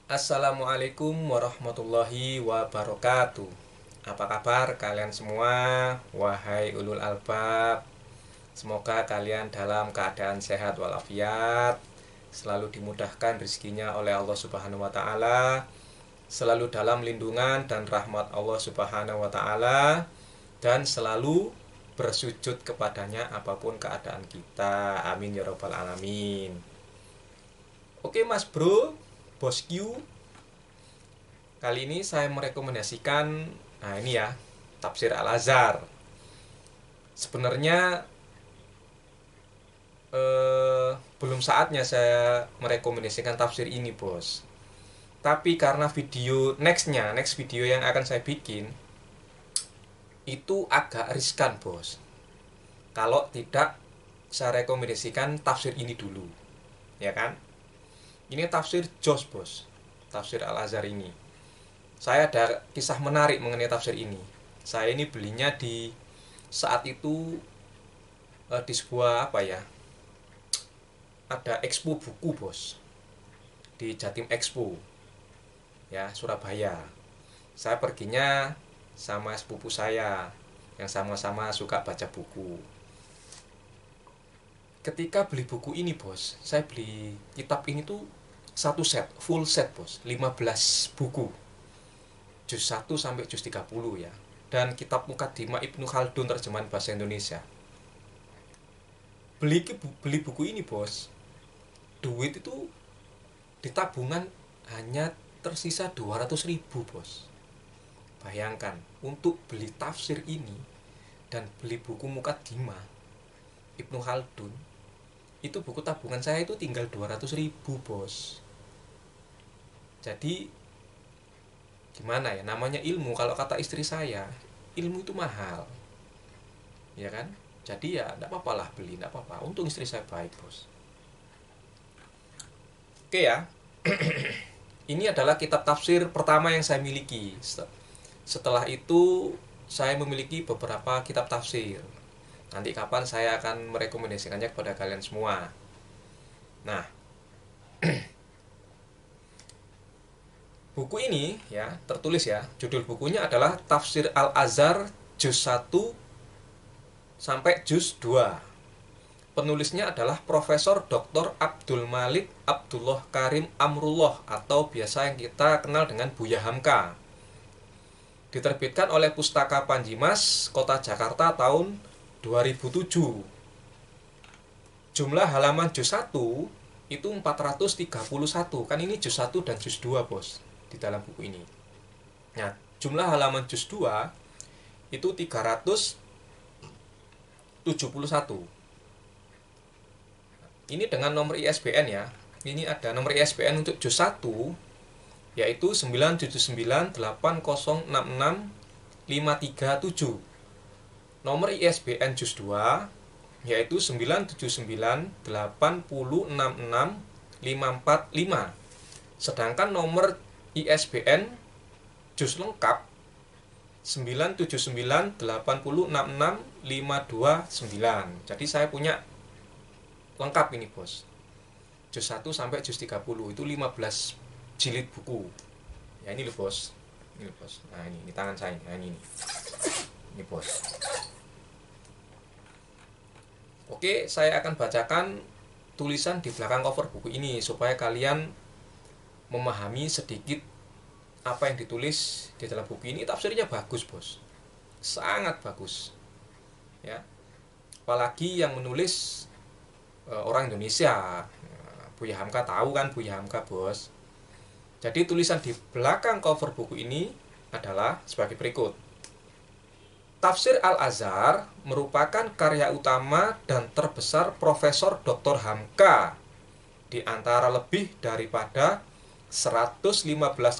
Assalamualaikum warahmatullahi wabarakatuh. Apa kabar kalian semua? Wahai ulul albab, semoga kalian dalam keadaan sehat walafiat, selalu dimudahkan rezekinya oleh Allah Subhanahu wa taala, selalu dalam lindungan dan rahmat Allah Subhanahu wa taala, dan selalu bersujud kepadanya apapun keadaan kita. Amin ya rabbal alamin. Oke Mas Bro, Bosku, kali ini saya merekomendasikan, nah ini ya, Tafsir Al-Azhar. Sebenarnya belum saatnya saya merekomendasikan tafsir ini, bos. Tapi karena next video yang akan saya bikin itu agak riskan, bos. Kalau tidak saya rekomendasikan tafsir ini dulu, ya kan? Ini tafsir Jos, bos. Tafsir Al-Azhar ini. Saya ada kisah menarik mengenai tafsir ini. Saya ini belinya di saat itu di sebuah apa ya? Ada expo buku, bos. Di Jatim Expo. Ya, Surabaya. Saya perginya sama sepupu saya yang sama-sama suka baca buku. Ketika beli buku ini, bos, saya beli kitab ini tuh satu set, full set, bos. 15 buku. Juz 1 sampai juz 30 ya. Dan kitab Muqaddimah Ibnu Khaldun terjemahan bahasa Indonesia. Beli buku ini, bos. Duit itu di tabungan hanya tersisa 200.000, bos. Bayangkan, untuk beli tafsir ini dan beli buku Muqaddimah Ibnu Khaldun, itu buku tabungan saya itu tinggal 200.000, bos. Jadi gimana ya, namanya ilmu, kalau kata istri saya, ilmu itu mahal, ya kan? Jadi ya tidak apa-apa lah beli, tidak apa-apa. Untung istri saya baik, bos. Oke ya. Ini adalah kitab tafsir pertama yang saya miliki. Setelah itu saya memiliki beberapa kitab tafsir. Nanti kapan saya akan merekomendasikannya kepada kalian semua. Nah, buku ini ya tertulis ya, judul bukunya adalah Tafsir Al-Azhar juz 1 sampai juz 2. Penulisnya adalah Profesor Dr. Abdul Malik Abdullah Karim Amrullah atau biasa yang kita kenal dengan Buya Hamka. Diterbitkan oleh Pustaka Panjimas, Kota Jakarta tahun 2007. Jumlah halaman juz 1 itu 431. Kan ini juz 1 dan juz 2, bos, di dalam buku ini. Nah, jumlah halaman juz 2 itu 371. Ini dengan nomor ISBN ya. Ini ada nomor ISBN untuk juz 1 yaitu 9798066537. Nomor ISBN juz 2 yaitu 97980666545. Sedangkan nomor ISBN juz lengkap 97980666529. Jadi saya punya lengkap ini, bos. Juz 1 sampai juz 30 itu 15 jilid buku. Ya ini loh, bos. Ini loh, bos. Nah, ini tangan saya. Nah, ini. Ini, bos. Oke, saya akan bacakan tulisan di belakang cover buku ini supaya kalian memahami sedikit apa yang ditulis di dalam buku ini. Tafsirnya bagus, bos. Sangat bagus. Ya. Apalagi yang menulis orang Indonesia. Buya Hamka, tahu kan Buya Hamka, bos. Jadi tulisan di belakang cover buku ini adalah sebagai berikut. Tafsir Al-Azhar merupakan karya utama dan terbesar Profesor Dr. Hamka di antara lebih daripada 115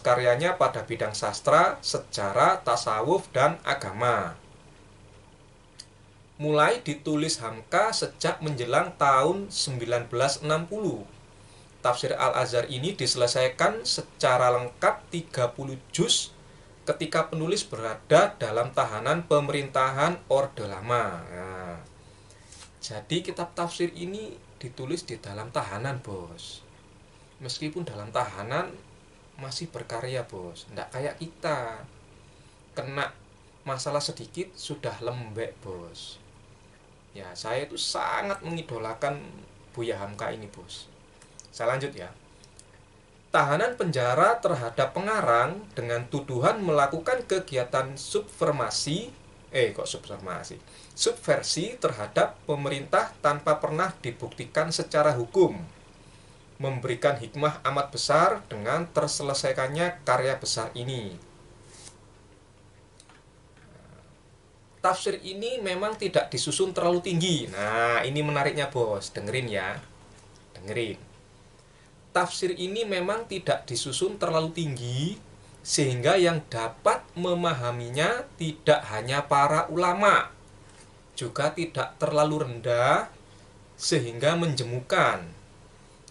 karyanya pada bidang sastra, sejarah, tasawuf, dan agama. Mulai ditulis Hamka sejak menjelang tahun 1960. Tafsir Al-Azhar ini diselesaikan secara lengkap 30 juz ketika penulis berada dalam tahanan pemerintahan Orde Lama. Nah, jadi kitab tafsir ini ditulis di dalam tahanan, bos. Meskipun dalam tahanan, masih berkarya bos, nggak kayak kita kena masalah sedikit sudah lembek bos. Ya saya itu sangat mengidolakan Buya Hamka ini bos. Saya lanjut ya. Tahanan penjara terhadap pengarang dengan tuduhan melakukan kegiatan subversi terhadap pemerintah tanpa pernah dibuktikan secara hukum, memberikan hikmah amat besar dengan terselesaikannya karya besar ini. Tafsir ini memang tidak disusun terlalu tinggi. Nah, ini menariknya bos, dengerin ya. Dengerin. Tafsir ini memang tidak disusun terlalu tinggi, sehingga yang dapat memahaminya tidak hanya para ulama, juga tidak terlalu rendah, sehingga menjemukan.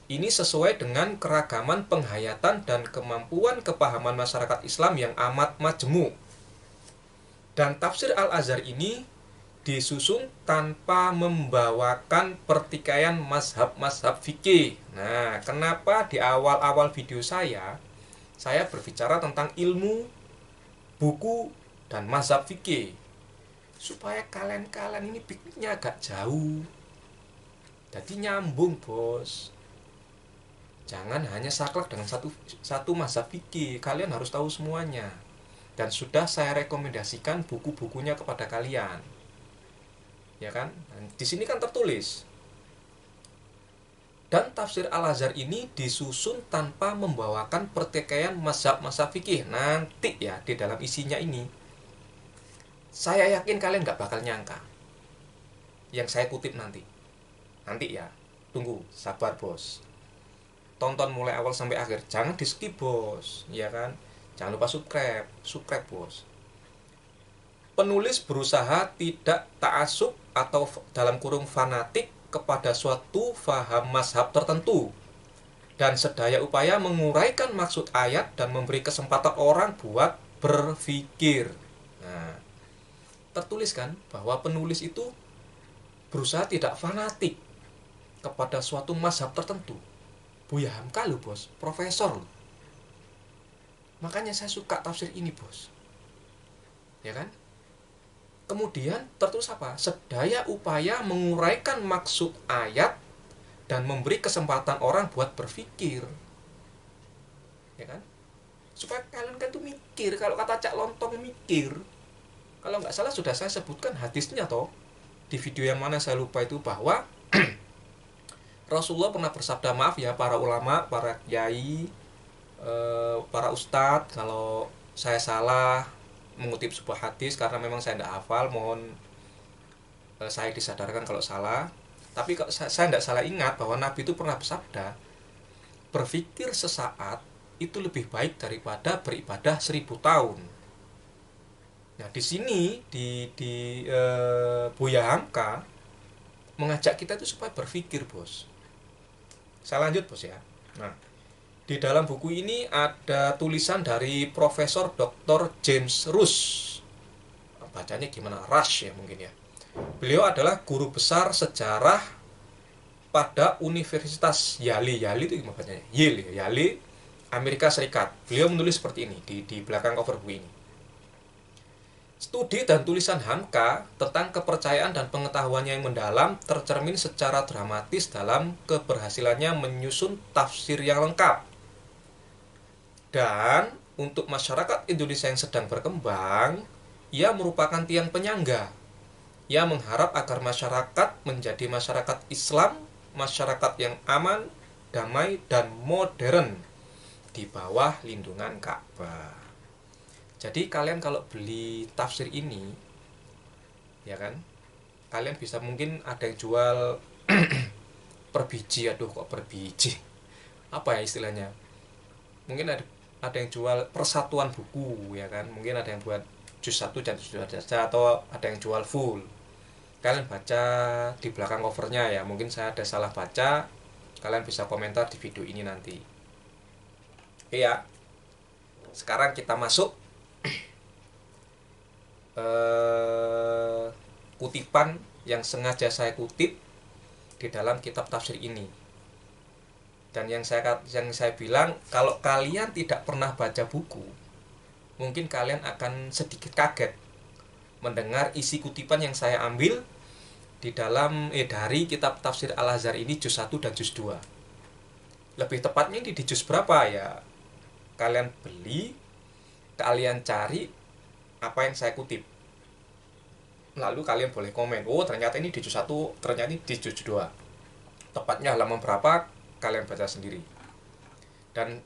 Ini sesuai dengan keragaman penghayatan dan kemampuan kepahaman masyarakat Islam yang amat majemuk. Dan tafsir Al-Azhar ini disusun tanpa membawakan pertikaian mazhab-mazhab fikih. Nah, kenapa di awal-awal video saya berbicara tentang ilmu, buku, dan mazhab fikih? Supaya kalian ini pikirnya agak jauh. Jadi nyambung, bos. Jangan hanya saklek dengan satu mazhab fikih. Kalian harus tahu semuanya. Dan sudah saya rekomendasikan buku-bukunya kepada kalian. Ya kan? Di sini kan tertulis. Dan tafsir Al-Azhar ini disusun tanpa membawakan pertikaian mazhab-mazhab fikih. Nanti ya di dalam isinya ini, saya yakin kalian gak bakal nyangka yang saya kutip nanti. Nanti ya, tunggu, sabar bos. Tonton mulai awal sampai akhir, jangan di skip bos, ya kan? Jangan lupa subscribe bos. Penulis berusaha tidak ta'assub atau dalam kurung fanatik kepada suatu faham mazhab tertentu, dan sedaya upaya menguraikan maksud ayat dan memberi kesempatan orang buat berpikir. Nah, tertulis kan bahwa penulis itu berusaha tidak fanatik kepada suatu mazhab tertentu. Buya Hamka loh bos, profesor loh. Makanya saya suka tafsir ini bos. Ya kan? Kemudian tertulis apa? Sedaya upaya menguraikan maksud ayat dan memberi kesempatan orang buat berpikir. Ya kan? Supaya kalian kan tuh mikir. Kalau kata Cak Lontong mikir. Kalau nggak salah sudah saya sebutkan hadisnya toh. Di video yang mana saya lupa itu, bahwa Rasulullah pernah bersabda, maaf ya para ulama, para kiai, para ustadz, kalau saya salah mengutip sebuah hadis karena memang saya tidak hafal, mohon saya disadarkan kalau salah. Tapi kalau saya tidak salah ingat bahwa Nabi itu pernah bersabda, berpikir sesaat itu lebih baik daripada beribadah 1000 tahun. Nah di sini di Buya Hamka mengajak kita itu supaya berpikir bos. Saya lanjut bos ya. Nah, di dalam buku ini ada tulisan dari Profesor Dr. James Rush. Bacanya gimana? Rush ya mungkin ya. Beliau adalah guru besar sejarah pada Universitas Yale. Yale itu gimana bacanya? Yale, Amerika Serikat. Beliau menulis seperti ini di belakang cover buku ini. Studi dan tulisan Hamka tentang kepercayaan dan pengetahuannya yang mendalam tercermin secara dramatis dalam keberhasilannya menyusun tafsir yang lengkap. Dan untuk masyarakat Indonesia yang sedang berkembang, ia merupakan tiang penyangga. Ia mengharap agar masyarakat menjadi masyarakat Islam, masyarakat yang aman, damai, dan modern di bawah lindungan Ka'bah. Jadi kalian kalau beli tafsir ini, ya kan, kalian bisa, mungkin ada yang jual per biji, aduh kok per biji, apa ya istilahnya, mungkin ada yang jual persatuan buku, ya kan, mungkin ada yang buat juz 1 dan juz 2 saja, atau ada yang jual full. Kalian baca di belakang covernya ya, mungkin saya ada salah baca, kalian bisa komentar di video ini nanti. Iya, sekarang kita masuk kutipan yang sengaja saya kutip di dalam kitab tafsir ini. Dan yang saya bilang, kalau kalian tidak pernah baca buku, mungkin kalian akan sedikit kaget mendengar isi kutipan yang saya ambil di dalam dari kitab tafsir Al-Azhar ini juz 1 dan juz 2. Lebih tepatnya di juz berapa ya? Kalian beli, kalian cari apa yang saya kutip. Lalu kalian boleh komen, oh ternyata ini di juz 1, ternyata ini di juz 2. Tepatnya halaman berapa, kalian baca sendiri. Dan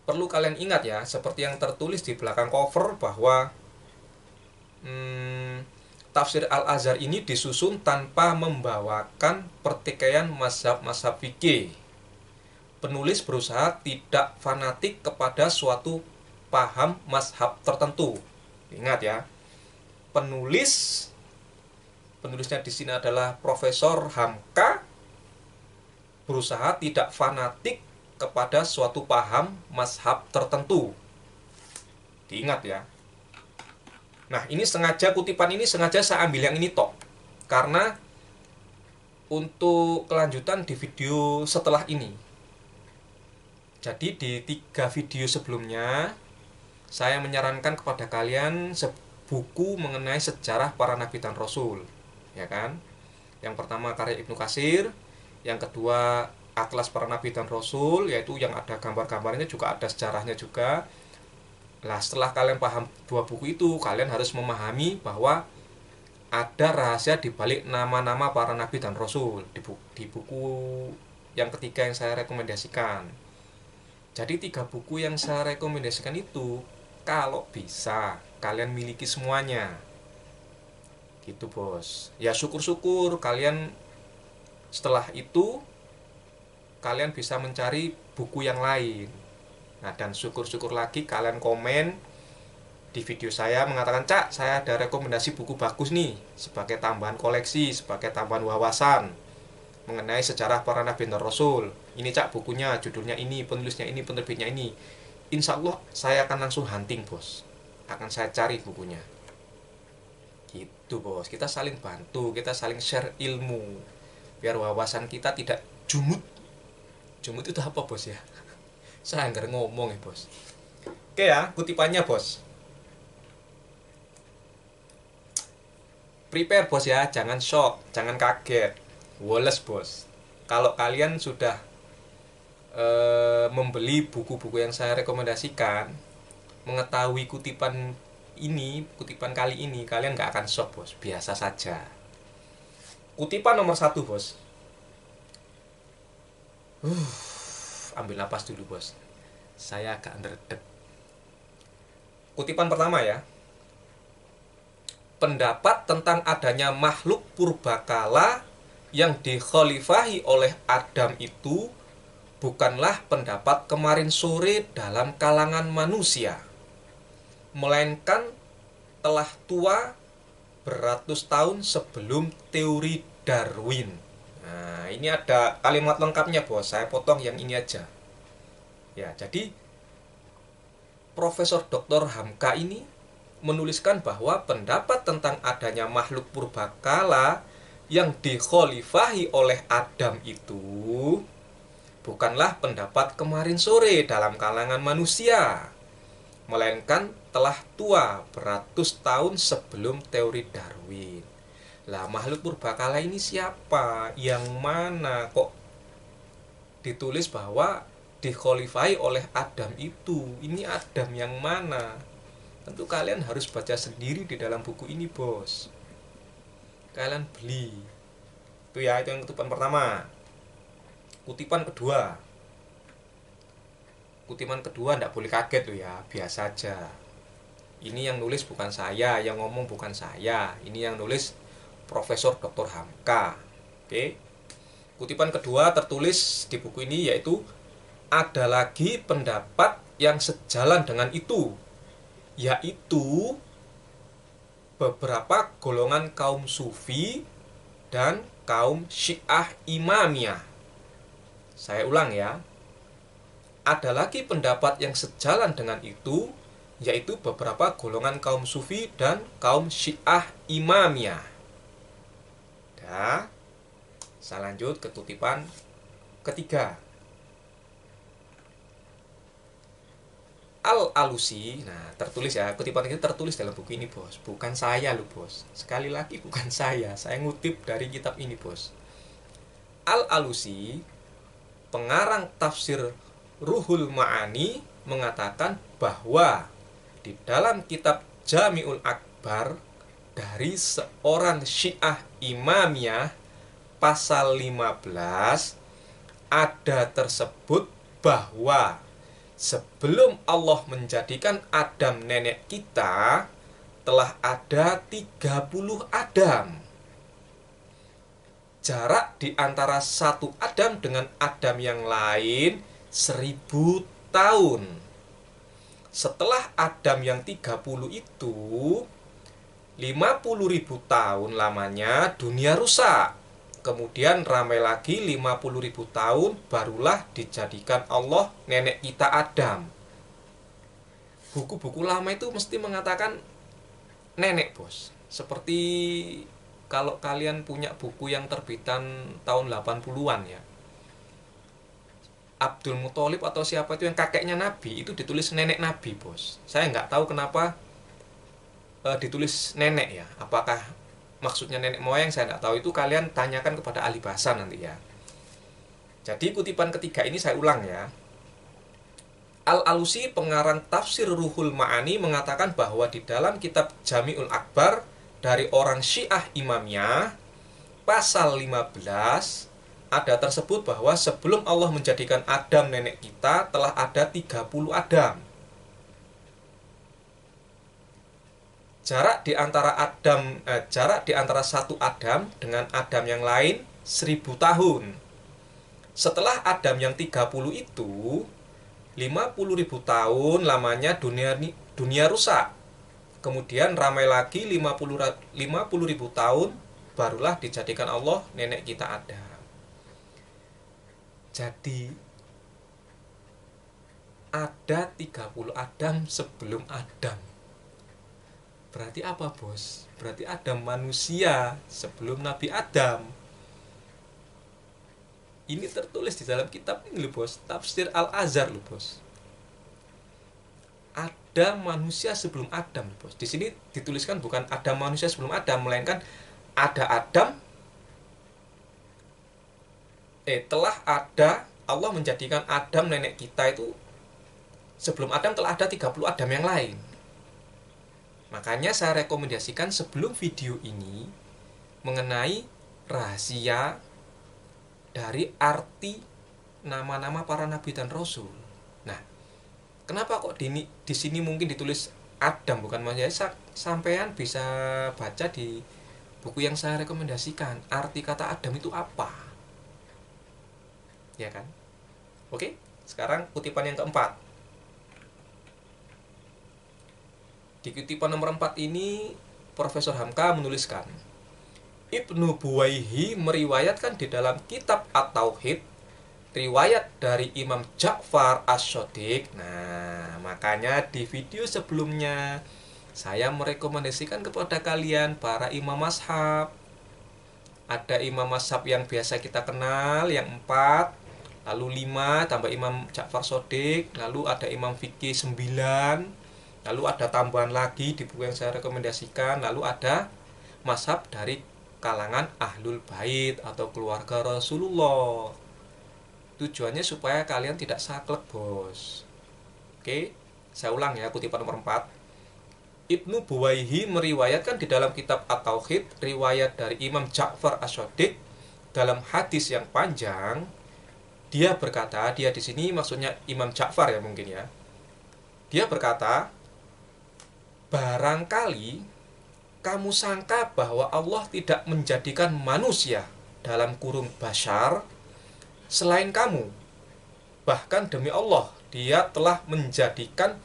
perlu kalian ingat ya, seperti yang tertulis di belakang cover, bahwa tafsir Al-Azhar ini disusun tanpa membawakan pertikaian mazhab-mazhab fikih. Penulis berusaha tidak fanatik kepada suatu paham mazhab tertentu. Ingat ya, penulisnya di sini adalah Profesor Hamka, berusaha tidak fanatik kepada suatu paham mazhab tertentu. Diingat ya. Nah, ini sengaja, kutipan ini sengaja saya ambil yang ini tok, karena untuk kelanjutan di video setelah ini. Jadi di 3 video sebelumnya saya menyarankan kepada kalian buku mengenai sejarah para nabi dan rasul, ya kan? Yang pertama karya Ibnu Katsir, yang kedua Atlas Para Nabi dan Rasul, yaitu yang ada gambar-gambarnya juga, ada sejarahnya juga. Nah, setelah kalian paham 2 buku itu, kalian harus memahami bahwa ada rahasia di balik nama-nama para nabi dan rasul di buku yang ketiga yang saya rekomendasikan. Jadi 3 buku yang saya rekomendasikan itu, kalau bisa kalian miliki semuanya. Gitu, Bos. Ya syukur-syukur kalian setelah itu kalian bisa mencari buku yang lain. Nah, dan syukur-syukur lagi kalian komen di video saya mengatakan, "Cak, saya ada rekomendasi buku bagus nih, sebagai tambahan koleksi, sebagai tambahan wawasan mengenai sejarah para nabi dan rasul. Ini Cak bukunya, judulnya ini, penulisnya ini, penerbitnya ini." Insya Allah saya akan langsung hunting, Bos. Akan saya cari bukunya. Gitu, Bos. Kita saling bantu, kita saling share ilmu, biar wawasan kita tidak jumut. Jumut itu apa, Bos ya? Saya nggak ngomong ya, Bos. Oke ya, kutipannya, Bos. Prepare, Bos ya, jangan shock, jangan kaget. Woles, Bos. Kalau kalian sudah membeli buku-buku yang saya rekomendasikan, mengetahui kutipan kali ini, kalian nggak akan shock, Bos. Biasa saja. Kutipan nomor 1, Bos. Ambil napas dulu, Bos. Saya agak ngeredek. Kutipan pertama ya. Pendapat tentang adanya makhluk purbakala yang dikhalifahi oleh Adam itu bukanlah pendapat kemarin sore dalam kalangan manusia, melainkan telah tua beratus tahun sebelum teori Darwin. Nah, ini ada kalimat lengkapnya, Bos. Saya potong yang ini aja. Ya, jadi Profesor Dr. Hamka ini menuliskan bahwa pendapat tentang adanya makhluk purbakala yang dikhalifahi oleh Adam itu bukanlah pendapat kemarin sore dalam kalangan manusia, melainkan telah tua beratus tahun sebelum teori Darwin. Lah, makhluk purbakala ini siapa? Yang mana? Kok ditulis bahwa dikhalifahi oleh Adam itu? Ini Adam yang mana? Tentu kalian harus baca sendiri di dalam buku ini, Bos. Kalian beli. Itu ya, itu yang kutipan pertama. Kutipan kedua. Kutipan kedua enggak boleh kaget tuh ya, biasa aja. Ini yang nulis bukan saya, yang ngomong bukan saya. Ini yang nulis Profesor Dr. Hamka. Oke. Kutipan kedua tertulis di buku ini yaitu, ada lagi pendapat yang sejalan dengan itu, yaitu beberapa golongan kaum Sufi dan kaum Syiah Imamiyah. Saya ulang ya. Ada lagi pendapat yang sejalan dengan itu, yaitu beberapa golongan kaum Sufi dan kaum Syiah Imamiyah. Saya lanjut ke kutipan ketiga. Al-Alusi, nah tertulis ya, kutipan itu tertulis dalam buku ini bos, bukan saya loh bos, sekali lagi bukan saya ngutip dari kitab ini bos. Al-Alusi, pengarang tafsir Ruhul Ma'ani, mengatakan bahwa di dalam kitab Jami'ul Akbar dari seorang Syiah Imamiyah pasal 15 ada tersebut bahwa sebelum Allah menjadikan Adam nenek kita telah ada 30 Adam. Jarak di antara satu Adam dengan Adam yang lain 1000 tahun. Setelah Adam yang 30 itu 50.000 tahun lamanya dunia rusak. Kemudian ramai lagi 50.000 tahun barulah dijadikan Allah nenek kita Adam. Buku-buku lama itu mesti mengatakan nenek bos. Seperti kalau kalian punya buku yang terbitan tahun 80-an ya, Abdul Muthalib atau siapa itu yang kakeknya Nabi, itu ditulis nenek Nabi bos. Saya nggak tahu kenapa ditulis nenek ya. Apakah maksudnya nenek moyang, saya nggak tahu. Itu kalian tanyakan kepada ahli bahasa nanti ya. Jadi kutipan ketiga ini saya ulang ya. Al-Alusi, pengarang tafsir Ruhul Ma'ani, mengatakan bahwa di dalam kitab Jami'ul Akbar dari orang Syiah Imamiyah pasal 15 ada tersebut bahwa sebelum Allah menjadikan Adam nenek kita telah ada 30 Adam. Jarak di antara satu Adam dengan Adam yang lain 1000 tahun. Setelah Adam yang 30 itu 50.000 tahun lamanya dunia rusak. Kemudian ramai lagi 50.000 tahun barulah dijadikan Allah nenek kita Adam. Jadi ada 30 Adam sebelum Adam. Berarti apa bos? Berarti Adam manusia sebelum Nabi Adam. Ini tertulis di dalam kitab ini loh bos, Tafsir Al-Azhar loh bos. Ada manusia sebelum Adam bos. Di sini dituliskan bukan ada manusia sebelum Adam, melainkan ada Adam. Telah ada, Allah menjadikan Adam nenek kita itu sebelum Adam telah ada 30 Adam yang lain. Makanya saya rekomendasikan sebelum video ini mengenai rahasia dari arti nama-nama para nabi dan rasul. Nah, kenapa kok di sini mungkin ditulis Adam bukan manusia? Sampean bisa baca di buku yang saya rekomendasikan. Arti kata Adam itu apa? Ya kan? Oke, sekarang kutipan yang keempat. Di kutipan nomor 4 ini Profesor Hamka menuliskan, Ibnu Buwaihi meriwayatkan di dalam kitab At-Tauhid riwayat dari Imam Ja'far As-Shadiq. Nah, makanya di video sebelumnya saya merekomendasikan kepada kalian para imam mazhab. Ada imam mazhab yang biasa kita kenal, yang 4, lalu 5 tambah Imam Ja'far Shadiq, lalu ada Imam Fikih 9, lalu ada tambahan lagi di buku yang saya rekomendasikan, lalu ada mazhab dari kalangan Ahlul Bait atau keluarga Rasulullah. Tujuannya supaya kalian tidak saklek bos. Oke, saya ulang ya kutipan nomor 4. Ibnu Buwaihi meriwayatkan di dalam kitab At-Tauhid riwayat dari Imam Ja'far As-Shadiq dalam hadis yang panjang. Dia berkata, dia di sini maksudnya Imam Ja'far ya mungkin ya. Dia berkata, barangkali kamu sangka bahwa Allah tidak menjadikan manusia dalam kurung bashar selain kamu. Bahkan demi Allah, dia telah menjadikan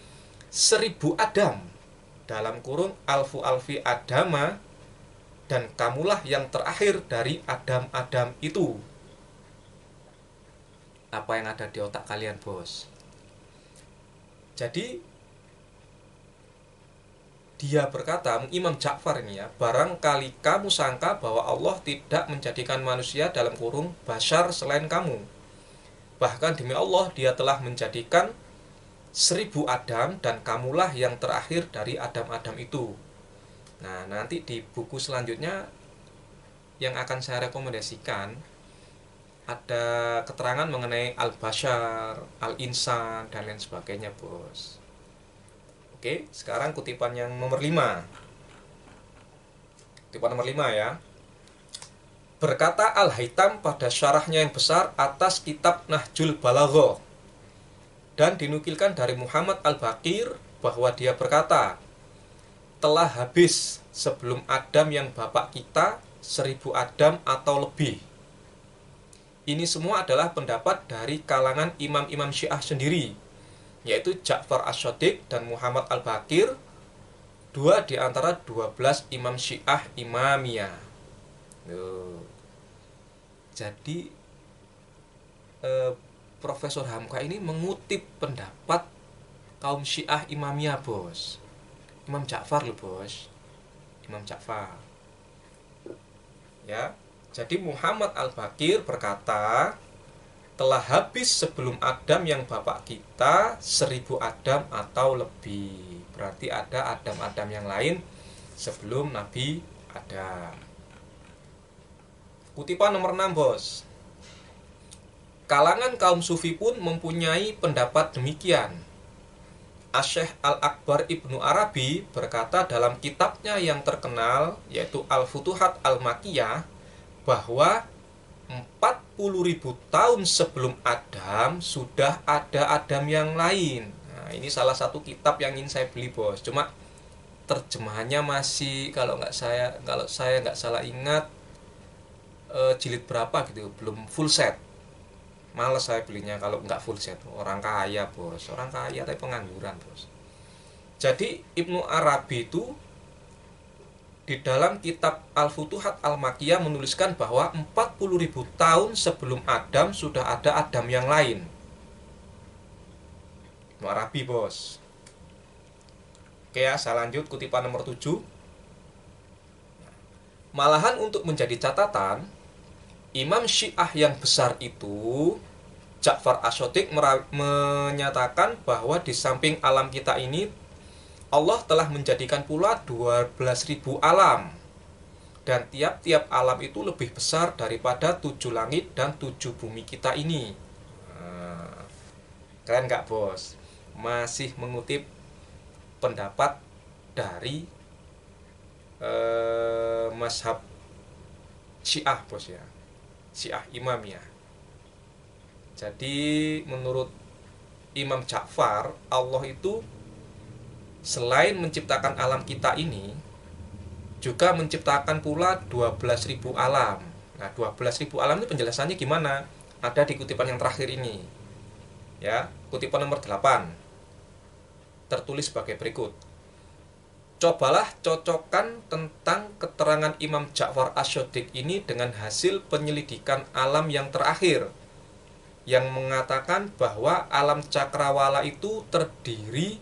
1000 Adam dalam kurung alfu alfi Adama, dan kamulah yang terakhir dari Adam-Adam itu. Apa yang ada di otak kalian bos? Jadi dia berkata, Imam Ja'far ini ya, barangkali kamu sangka bahwa Allah tidak menjadikan manusia dalam kurung bashar selain kamu. Bahkan demi Allah, dia telah menjadikan 1000 Adam dan kamulah yang terakhir dari Adam-Adam itu. Nah, nanti di buku selanjutnya yang akan saya rekomendasikan ada keterangan mengenai al-bashar, al-insan, dan lain sebagainya, bos. Oke, sekarang kutipan yang nomor 5. Kutipan nomor 5 ya. Berkata Al-Haytham pada syarahnya yang besar atas kitab Nahjul Balaghah, dan dinukilkan dari Muhammad Al-Baqir bahwa dia berkata, telah habis sebelum Adam yang bapak kita 1000 Adam atau lebih. Ini semua adalah pendapat dari kalangan imam-imam Syiah sendiri, yaitu Ja'far Ash-Shadiq dan Muhammad Al-Baqir, dua di antara 12 imam Syiah Imamiyah. Jadi Profesor Hamka ini mengutip pendapat kaum Syiah Imamiyah, bos. Imam Ja'far loh, bos. Imam Ja'far. Ya. Jadi Muhammad Al-Baqir berkata, telah habis sebelum Adam yang bapak kita 1000 Adam atau lebih. Berarti ada Adam-Adam yang lain sebelum Nabi Adam. Kutipan nomor 6, bos. Kalangan kaum sufi pun mempunyai pendapat demikian. Asy-Syaikh Al-Akbar Ibnu Arabi berkata dalam kitabnya yang terkenal, yaitu Al-Futuhat Al-Makkiyah, bahwa 40.000 tahun sebelum Adam sudah ada Adam yang lain. Nah, ini salah satu kitab yang ingin saya beli, bos. Cuma terjemahannya masih kalau saya nggak salah ingat jilid berapa gitu, belum full set. Males saya belinya kalau nggak full set. Orang kaya, bos. Orang kaya tapi pengangguran, bos. Jadi Ibnu Arabi itu di dalam kitab Al-Futuhat Al-Makkiyah menuliskan bahwa 40.000 tahun sebelum Adam sudah ada Adam yang lain. Ibnu Arabi, bos. Oke ya, saya lanjut kutipan nomor 7. Malahan untuk menjadi catatan, Imam Syiah yang besar itu, Ja'far Ash-Shadiq, menyatakan bahwa di samping alam kita ini, Allah telah menjadikan pula 12.000 alam. Dan tiap-tiap alam itu lebih besar daripada 7 langit dan 7 bumi kita ini. Keren gak, bos? Masih mengutip pendapat dari mazhab Syiah, bos ya. Syiah Imamiyah. Jadi menurut Imam Ja'far, Allah itu selain menciptakan alam kita ini, juga menciptakan pula 12.000 alam. Nah, 12.000 alam itu penjelasannya gimana? Ada di kutipan yang terakhir ini. Ya, kutipan nomor 8. Tertulis sebagai berikut. Cobalah cocokkan tentang keterangan Imam Ja'far Ash-Shadiq ini dengan hasil penyelidikan alam yang terakhir, yang mengatakan bahwa alam cakrawala itu terdiri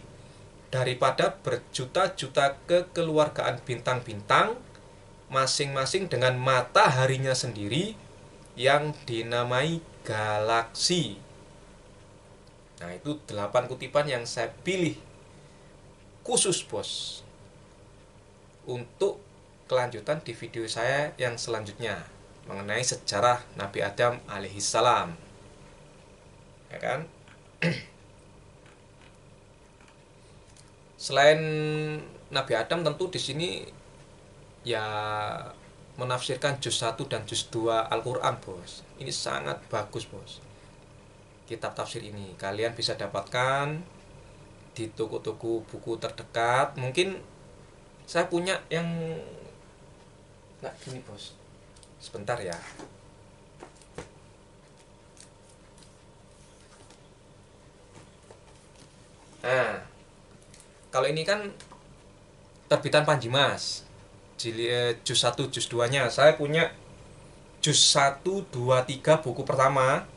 daripada berjuta-juta kekeluargaan bintang-bintang, masing-masing dengan mataharinya sendiri, yang dinamai galaksi. Nah, itu 8 kutipan yang saya pilih khusus, bos, untuk kelanjutan di video saya yang selanjutnya mengenai sejarah Nabi Adam alaihissalam. Ya kan? Selain Nabi Adam, tentu di sini ya menafsirkan juz 1 dan juz 2 Al-Qur'an, bos. Ini sangat bagus, bos. Kitab tafsir ini kalian bisa dapatkan di toko-toko buku terdekat. Mungkin saya punya yang nggak gini, bos. Sebentar ya. Nah, kalau ini kan terbitan Panjimas, juz 1, juz 2-nya. Saya punya juz 1, 2, 3 buku pertama.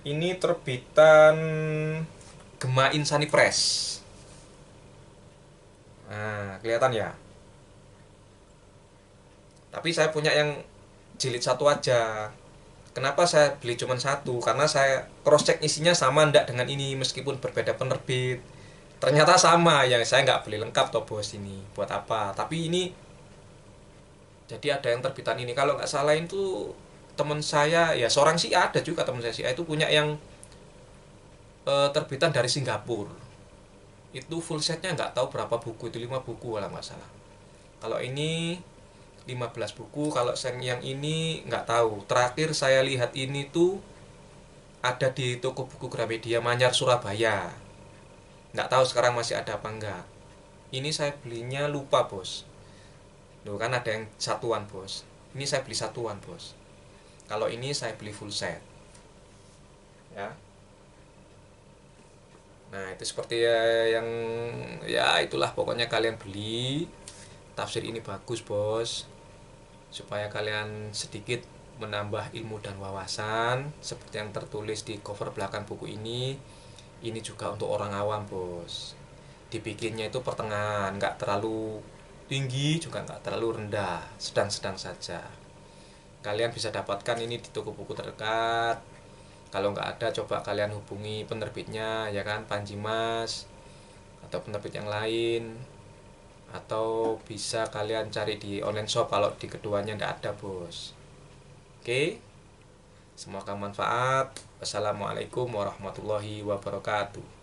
Ini terbitan Gema Insani Press. Nah, kelihatan ya. Tapi saya punya yang jilid 1 aja. Kenapa saya beli cuma 1? Karena saya cross check isinya sama ndak dengan ini, meskipun berbeda penerbit. ternyata sama, yang saya nggak beli lengkap toh bos, ini buat apa. Tapi ini jadi ada yang terbitan ini, kalau nggak salah itu teman saya ya, seorang si A, ada juga teman saya si A itu punya yang terbitan dari Singapura. Itu full setnya nggak tahu berapa buku, itu 5 buku kalau nggak salah. Kalau ini 15 buku, kalau yang ini nggak tahu. Terakhir saya lihat ini tuh ada di toko buku Gramedia Manyar Surabaya. Nggak tahu sekarang masih ada apa enggak. Ini saya belinya lupa bos. Loh kan ada yang satuan bos. Ini saya beli satuan bos. Kalau ini saya beli full set. Ya. Nah itu seperti ya, yang ya itulah pokoknya, kalian beli tafsir ini bagus bos, supaya kalian sedikit menambah ilmu dan wawasan seperti yang tertulis di cover belakang buku ini. Ini juga untuk orang awam bos, dibikinnya itu pertengahan, nggak terlalu tinggi juga nggak terlalu rendah, sedang-sedang saja. Kalian bisa dapatkan ini di toko buku terdekat. Kalau nggak ada, coba kalian hubungi penerbitnya ya kan, Panji Mas atau penerbit yang lain, atau bisa kalian cari di online shop kalau di keduanya nggak ada bos. Oke, semoga manfaat. Wassalamualaikum warahmatullahi wabarakatuh.